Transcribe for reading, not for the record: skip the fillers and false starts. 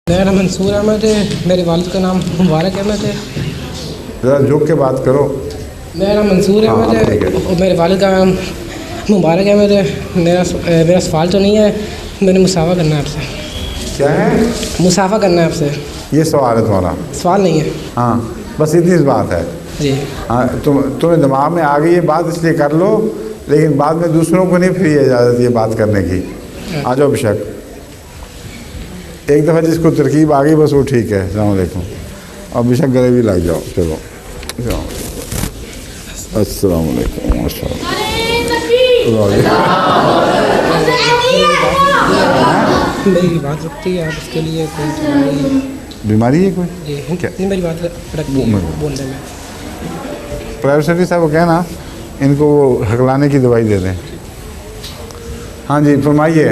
मेरा नाम मंसूर अहमद है। मेरे वालिद का नाम मुबारक अहमद है। ज़रा झुक के बात करो। मेरा नाम मंसूर अहमद ठीक है है। और मेरे वालिद का नाम मुबारक अहमद है। मेरा सवाल तो नहीं है, मैंने मुसाफा करना है आपसे। क्या है? मुसाफा करना है आपसे। ये सवाल है तुम्हारा? सवाल नहीं है हाँ, बस इतनी सी बात है। जी। हाँ, तुम्हें दिमाग में आ गई ये बात, इसलिए कर लो, लेकिन बाद में दूसरों को नहीं फ्री इजाज़त ये बात करने की। आ जाओ बेशक, एक दफ़ा जिसको तरकीब आ गई बस वो ठीक है। अस्सलाम वालेकुम। और बेशक गले भी लग जाओ। चलो अस्सलाम वालेकुम। माशाअल्लाह। मेरी बात रुकती है, आप उसके लिए कोई बीमारी है कोई? जी क्या? नहीं, मेरी बात रखती है बोलने में। प्राइवेट सेक्रेटरी साहब को कहना इनको वो हकलाने की दवाई दे दें। हाँ जी, फरमाइए।